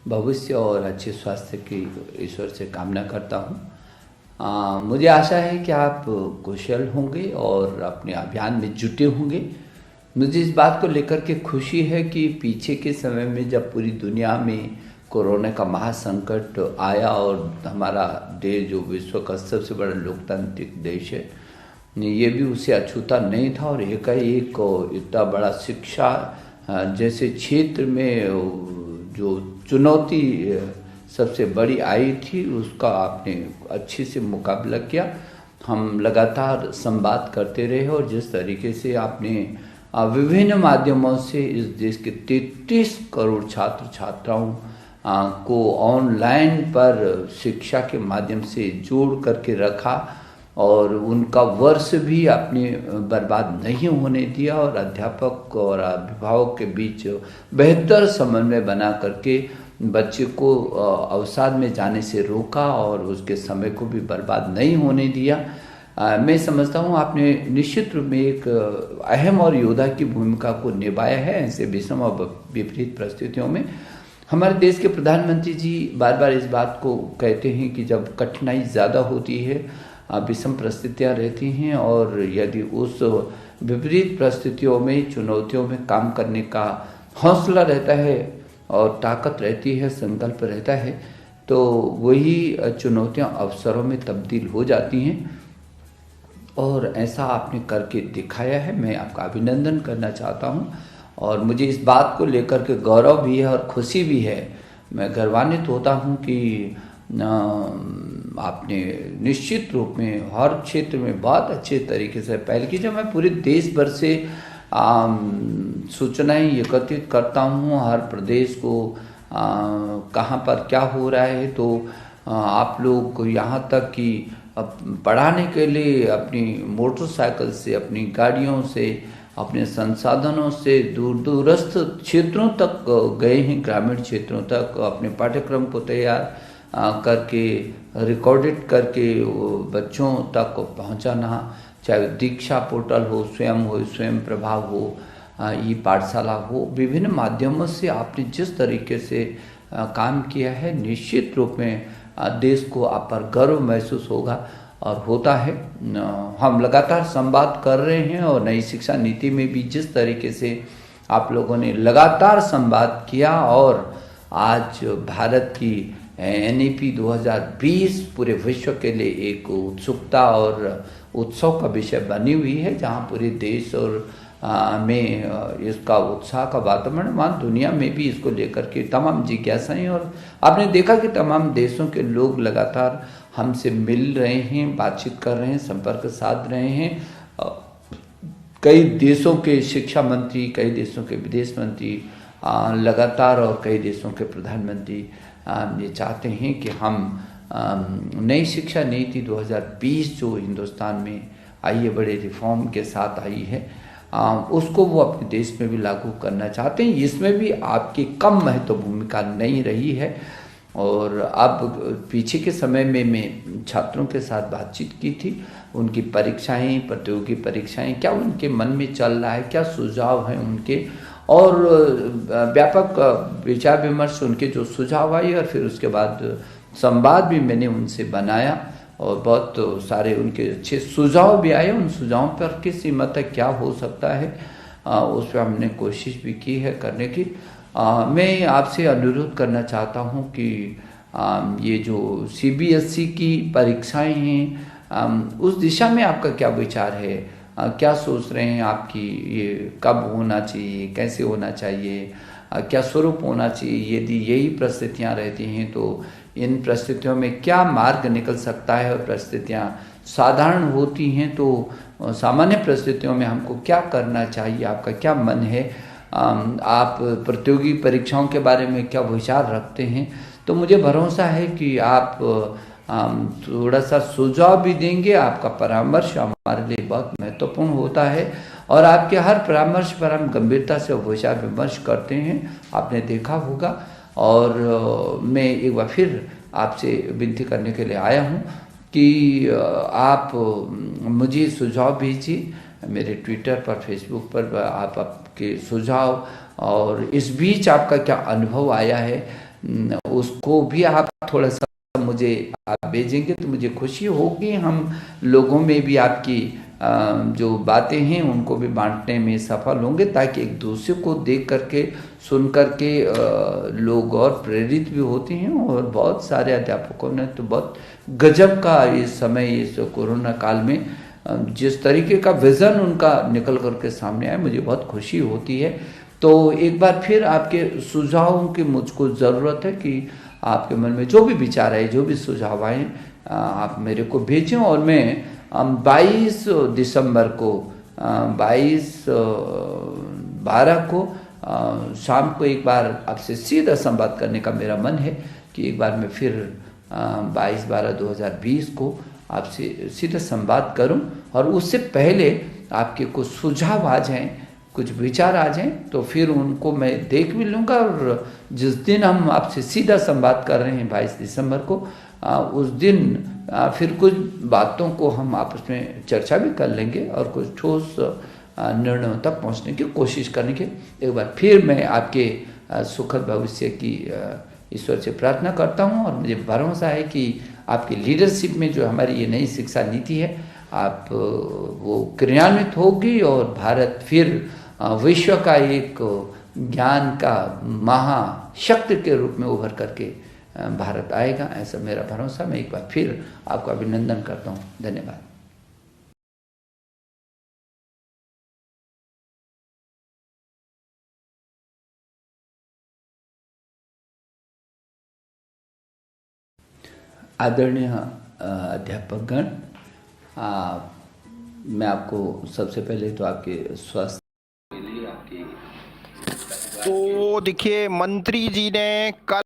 भविष्य और अच्छे स्वास्थ्य की ईश्वर से कामना करता हूँ। मुझे आशा है कि आप कुशल होंगे और अपने अभियान में जुटे होंगे। मुझे इस बात को लेकर के खुशी है कि पीछे के समय में जब पूरी दुनिया में कोरोना का महासंकट आया और हमारा देश जो विश्व का सबसे बड़ा लोकतांत्रिक देश है, ये भी उसे अछूता नहीं था और एकाएक इतना बड़ा शिक्षा जैसे क्षेत्र में जो चुनौती सबसे बड़ी आई थी उसका आपने अच्छे से मुकाबला किया। हम लगातार संवाद करते रहे और जिस तरीके से आपने विभिन्न माध्यमों से इस देश के 33 करोड़ छात्र छात्राओं को ऑनलाइन पर शिक्षा के माध्यम से जोड़ करके रखा और उनका वर्ष भी आपने बर्बाद नहीं होने दिया और अध्यापक और अभिभावक के बीच बेहतर समन्वय बना करके बच्चे को अवसाद में जाने से रोका और उसके समय को भी बर्बाद नहीं होने दिया। मैं समझता हूँ आपने निश्चित रूप में एक अहम और योद्धा की भूमिका को निभाया है ऐसे विषम और विपरीत परिस्थितियों में। हमारे देश के प्रधानमंत्री जी बार बार इस बात को कहते हैं कि जब कठिनाई ज़्यादा होती है, विषम परिस्थितियाँ रहती हैं और यदि उस विपरीत परिस्थितियों में चुनौतियों में काम करने का हौसला रहता है और ताकत रहती है, संकल्प रहता है, तो वही चुनौतियाँ अवसरों में तब्दील हो जाती हैं और ऐसा आपने करके दिखाया है। मैं आपका अभिनंदन करना चाहता हूँ और मुझे इस बात को लेकर के गौरव भी है और खुशी भी है। मैं गर्वान्वित होता हूँ कि आपने निश्चित रूप में हर क्षेत्र में बहुत अच्छे तरीके से पहल की। जब मैं पूरे देश भर से सूचनाएं एकत्रित करता हूँ, हर प्रदेश को कहाँ पर क्या हो रहा है, तो आप लोग यहाँ तक कि पढ़ाने के लिए अपनी मोटरसाइकिल से, अपनी गाड़ियों से, अपने संसाधनों से दूर दूरस्थ क्षेत्रों तक गए हैं, ग्रामीण क्षेत्रों तक अपने पाठ्यक्रम को तैयार करके रिकॉर्डेड करके बच्चों तक पहुंचाना, चाहे दीक्षा पोर्टल हो, स्वयं प्रभाव हो, ई पाठशाला हो, विभिन्न माध्यमों से आपने जिस तरीके से काम किया है, निश्चित रूप में देश को आप पर गर्व महसूस होगा और होता है। हम लगातार संवाद कर रहे हैं और नई शिक्षा नीति में भी जिस तरीके से आप लोगों ने लगातार संवाद किया और आज भारत की NEP 2020 पूरे विश्व के लिए एक उत्सुकता और उत्सव का विषय बनी हुई है, जहां पूरे देश और में इसका उत्साह का वातावरण, वहाँ दुनिया में भी इसको लेकर के तमाम जिज्ञासाएं और आपने देखा कि तमाम देशों के लोग लगातार हमसे मिल रहे हैं, बातचीत कर रहे हैं, संपर्क साध रहे हैं। कई देशों के शिक्षा मंत्री, कई देशों के विदेश मंत्री लगातार और कई देशों के प्रधानमंत्री ये चाहते हैं कि हम नई शिक्षा नीति 2020 जो हिंदुस्तान में आई है, बड़े रिफॉर्म के साथ आई है, उसको वो अपने देश में भी लागू करना चाहते हैं। इसमें भी आपकी कम महत्व भूमिका नहीं रही है और अब पीछे के समय में मैं छात्रों के साथ बातचीत की थी, उनकी परीक्षाएं, प्रतियोगी परीक्षाएं, क्या उनके मन में चल रहा है, क्या सुझाव हैं उनके, और व्यापक विचार विमर्श उनके जो सुझाव आए और फिर उसके बाद संवाद भी मैंने उनसे बनाया और बहुत सारे उनके अच्छे सुझाव भी आए। उन सुझावों पर किस सीमा तक क्या हो सकता है उस पर हमने कोशिश भी की है करने की। मैं आपसे अनुरोध करना चाहता हूं कि ये जो CBSE की परीक्षाएं हैं उस दिशा में आपका क्या विचार है, क्या सोच रहे हैं आपकी, ये कब होना चाहिए, कैसे होना चाहिए, क्या स्वरूप होना चाहिए। यदि यही परिस्थितियां रहती हैं तो इन परिस्थितियों में क्या मार्ग निकल सकता है और परिस्थितियां साधारण होती हैं तो सामान्य परिस्थितियों में हमको क्या करना चाहिए, आपका क्या मन है, आप प्रतियोगी परीक्षाओं के बारे में क्या विचार रखते हैं। तो मुझे भरोसा है कि आप थोड़ा सा सुझाव भी देंगे। आपका परामर्श हमारे लिए बहुत महत्वपूर्ण होता है और आपके हर परामर्श पर हम गंभीरता से विचार विमर्श करते हैं, आपने देखा होगा। और मैं एक बार फिर आपसे विनती करने के लिए आया हूँ कि आप मुझे सुझाव भेजिए मेरे ट्विटर पर, फेसबुक पर, आप आपके सुझाव और इस बीच आपका क्या अनुभव आया है उसको भी आप थोड़ा सा मुझे आप भेजेंगे तो मुझे खुशी होगी। हम लोगों में भी आपकी जो बातें हैं उनको भी बांटने में सफल होंगे, ताकि एक दूसरे को देख करके सुन करके लोग और प्रेरित भी होते हैं। और बहुत सारे अध्यापकों ने तो बहुत गजब का इस समय, इस कोरोना काल में जिस तरीके का विज़न उनका निकल करके सामने आया, मुझे बहुत खुशी होती है। तो एक बार फिर आपके सुझावों की मुझको ज़रूरत है कि आपके मन में जो भी विचार आए, जो भी सुझाव आए, आप मेरे को भेजें। और मैं 22 दिसंबर को 22/12 को शाम को एक बार आपसे सीधा संवाद करने का मेरा मन है कि एक बार मैं फिर 22/12/2020 को आपसे सीधा संवाद करूं। और उससे पहले आपके कुछ सुझाव आ जाएं, कुछ विचार आ जाएं, तो फिर उनको मैं देख भी लूँगा। और जिस दिन हम आपसे सीधा संवाद कर रहे हैं 22 दिसंबर को, उस दिन फिर कुछ बातों को हम आपस में चर्चा भी कर लेंगे और कुछ ठोस निर्णयों तक पहुंचने की कोशिश करेंगे। एक बार फिर मैं आपके सुखद भविष्य की ईश्वर से प्रार्थना करता हूं। और मुझे भरोसा है कि आपकी लीडरशिप में जो हमारी ये नई शिक्षा नीति है, आप वो क्रियान्वित होगी और भारत फिर विश्व का एक ज्ञान का महाशक्ति के रूप में उभर करके भारत आएगा, ऐसा मेरा भरोसा। मैं एक बार फिर आपका अभिनंदन करता हूँ। धन्यवाद। आदरणीय अध्यापकगण, मैं आपको सबसे पहले तो आपके स्वास्थ्य के लिए, आपके तो देखिए, मंत्री जी ने कल